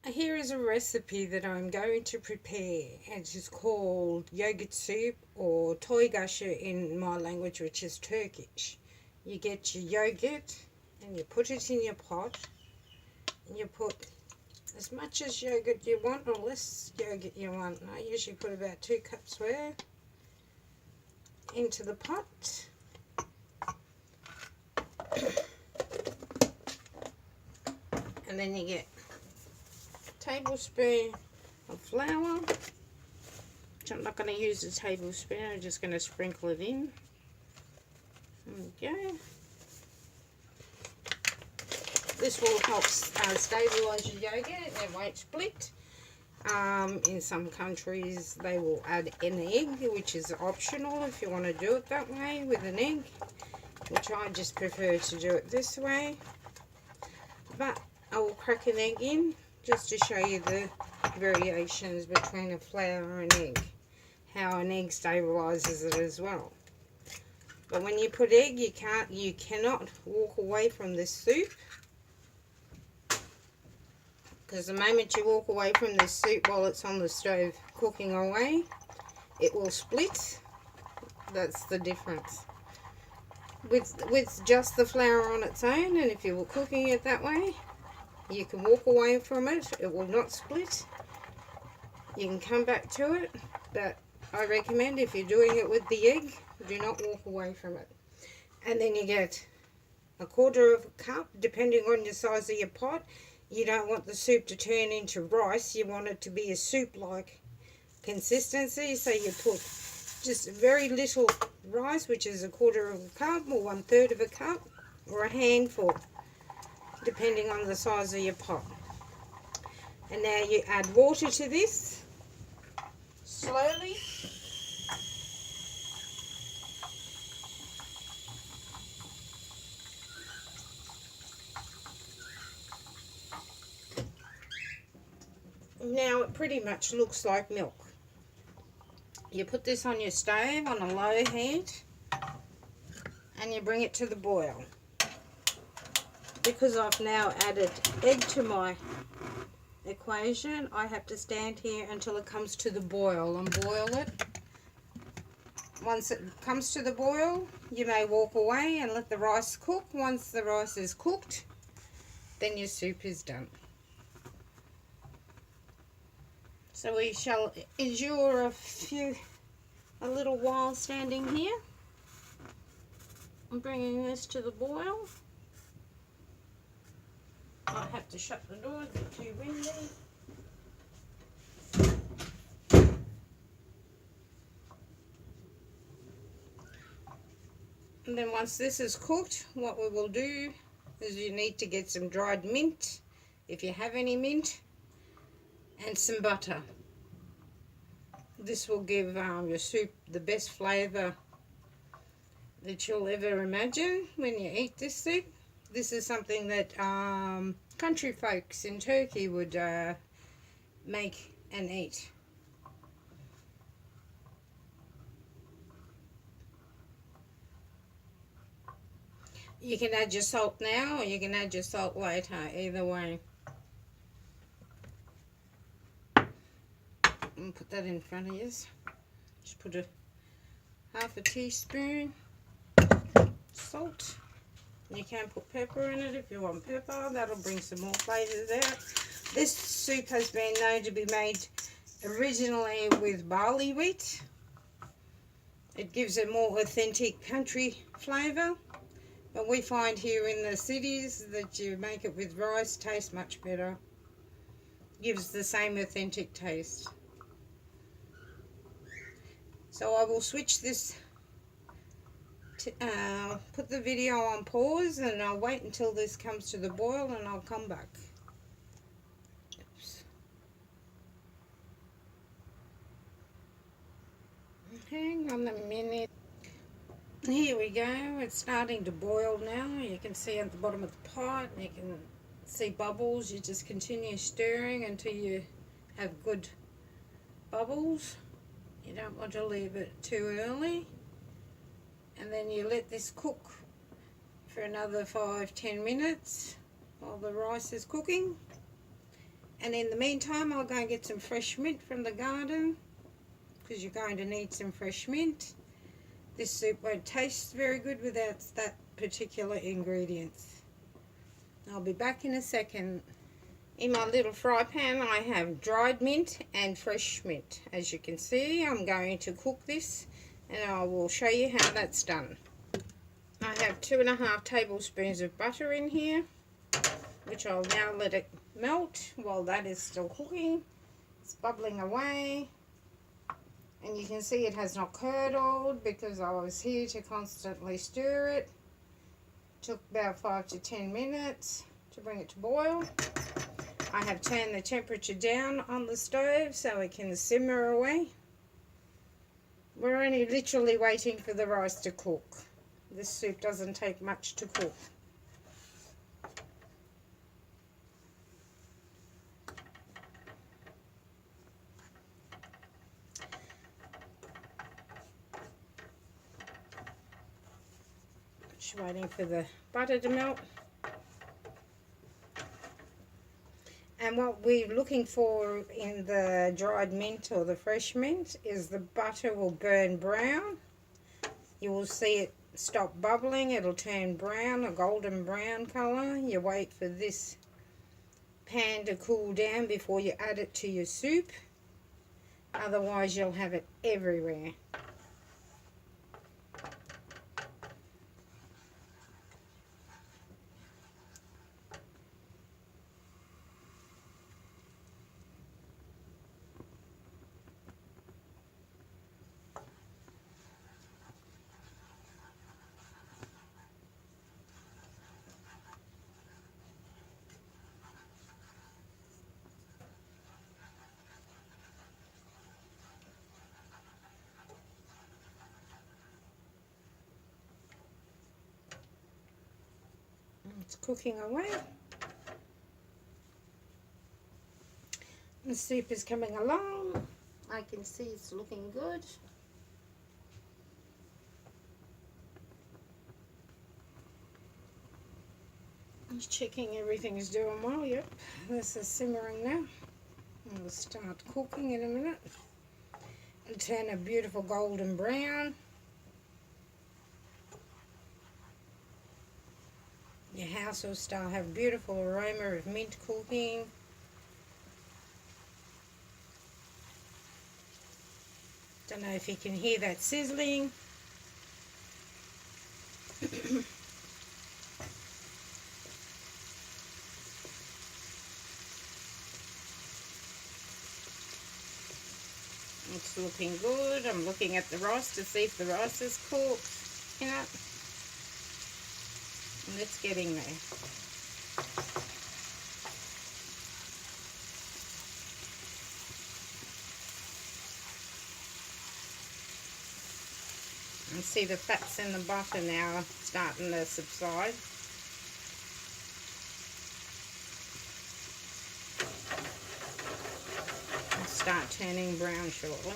Here is a recipe that I'm going to prepare. It is called yogurt soup, or Toygasi in my language, which is Turkish. You get your yogurt and you put it in your pot, and you put as much as yogurt you want or less yogurt you want. I usually put about 2 cups worth into the pot. And then you get a tablespoon of flour, which I'm not going to use a tablespoon, I'm just going to sprinkle it in. There we go. This will help stabilise your yogurt and it won't split. In some countries they will add an egg, which is optional if you want to do it that way with an egg, which I just prefer to do it this way. But I will crack an egg in just to show you the variations between a flour and egg, how an egg stabilises it as well. But when you put egg, you cannot walk away from this soup, because the moment you walk away from this soup while it's on the stove cooking away, it will split. That's the difference. With just the flour on its own, and if you were cooking it that way, you can walk away from it. It will not split. You can come back to it, but I recommend if you're doing it with the egg, do not walk away from it. And then you get a 1/4 of a cup, depending on the size of your pot. You don't want the soup to turn into rice. You want it to be a soup-like consistency. So you put just very little rice, which is a 1/4 of a cup or 1/3 of a cup, or a handful, depending on the size of your pot. And now you add water to this slowly. Now it pretty much looks like milk. You put this on your stove on a low heat and you bring it to the boil. Because I've now added egg to my equation, I have to stand here until it comes to the boil and boil it. Once it comes to the boil, you may walk away and let the rice cook. Once the rice is cooked, then your soup is done. So we shall endure a little while standing here. I'm bringing this to the boil. I have to shut the door, it's too windy. And then once this is cooked, what we will do is you need to get some dried mint, if you have any mint, and some butter. This will give your soup the best flavour that you'll ever imagine when you eat this soup. This is something that country folks in Turkey would make and eat. You can add your salt now or you can add your salt later, either way. And put that in front of you. Just put a 1/2 teaspoon salt. You can put pepper in it if you want pepper. That'll bring some more flavours out. This soup has been known to be made originally with barley wheat. It gives a more authentic country flavour. But we find here in the cities that you make it with rice, tastes much better. Gives the same authentic taste. So I will switch this, put the video on pause, and I'll wait until this comes to the boil and I'll come back. Oops. Hang on a minute. Here we go, it's starting to boil now. You can see at the bottom of the pot, you can see bubbles. You just continue stirring until you have good bubbles. You don't want to leave it too early. And then you let this cook for another 5-10 minutes while the rice is cooking. And in the meantime, I'll go and get some fresh mint from the garden, because you're going to need some fresh mint. This soup won't taste very good without that particular ingredient. I'll be back in a second. In my little fry pan, I have dried mint and fresh mint. As you can see, I'm going to cook this, and I will show you how that's done. I have 2.5 tablespoons of butter in here, which I'll now let it melt while that is still cooking. It's bubbling away, and you can see it has not curdled because I was here to constantly stir it. Took about 5 to 10 minutes to bring it to boil. I have turned the temperature down on the stove so it can simmer away. We're only literally waiting for the rice to cook. This soup doesn't take much to cook. Just waiting for the butter to melt. And what we're looking for in the dried mint or the fresh mint is the butter will burn brown. You will see it stop bubbling. It'll turn brown, a golden brown colour. You wait for this pan to cool down before you add it to your soup. Otherwise you'll have it everywhere. It's cooking away. The soup is coming along. I can see it's looking good. Just checking everything's doing well. Yep, this is simmering now. We'll start cooking in a minute. It'll turn a beautiful golden brown. Your house will start have a beautiful aroma of mint cooking. Don't know if you can hear that sizzling. It's looking good. I'm looking at the rice to see if the rice is cooked. You know, and it's getting there. And see the fats in the butter now starting to subside. It'll start turning brown shortly.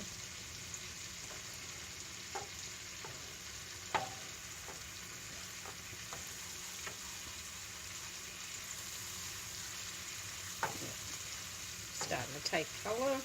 Starting to take colour.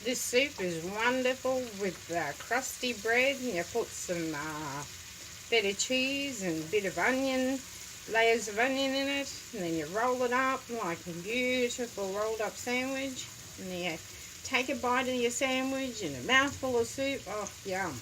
This soup is wonderful with crusty bread. You put some feta cheese and a bit of onion, layers of onion in it, and then you roll it up like a beautiful rolled up sandwich. And then you take a bite of your sandwich and a mouthful of soup. Oh, yum.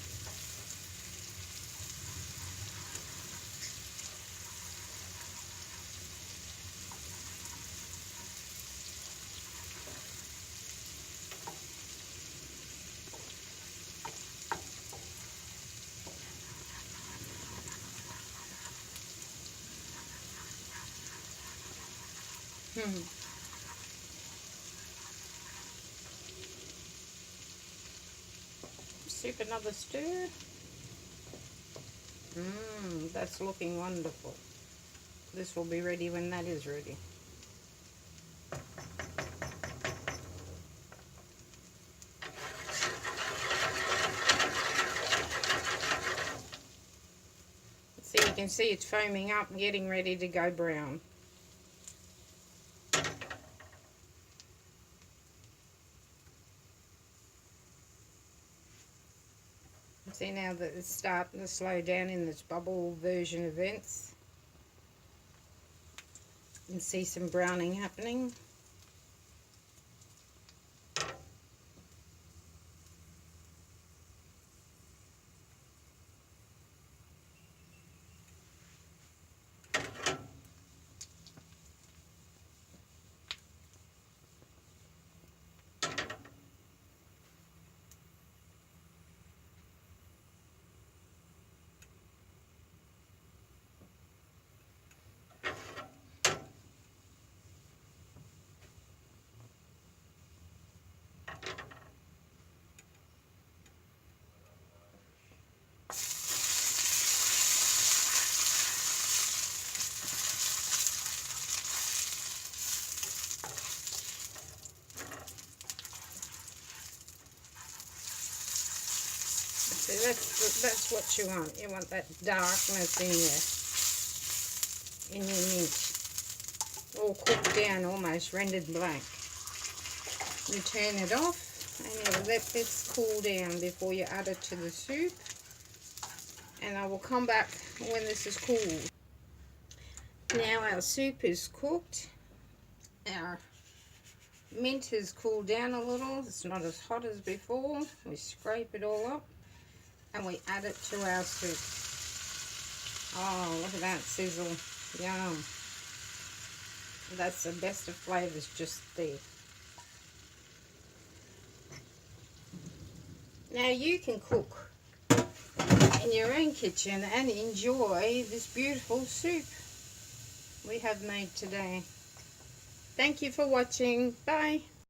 Soup another stir. That's looking wonderful. This will be ready when that is ready. can see it's foaming up and getting ready to go brown. See now that it's starting to slow down in this bubble version events. You can see some browning happening. So that's what you want. You want that darkness in your mint, all cooked down, almost rendered black. You turn it off and you let this cool down before you add it to the soup. And I will come back when this is cooled. Now our soup is cooked. Our mint has cooled down a little. It's not as hot as before. We scrape it all up and we add it to our soup. Oh, look at that sizzle. Yum. That's the best of flavours just there. Now you can cook in your own kitchen and enjoy this beautiful soup we have made today. Thank you for watching. Bye.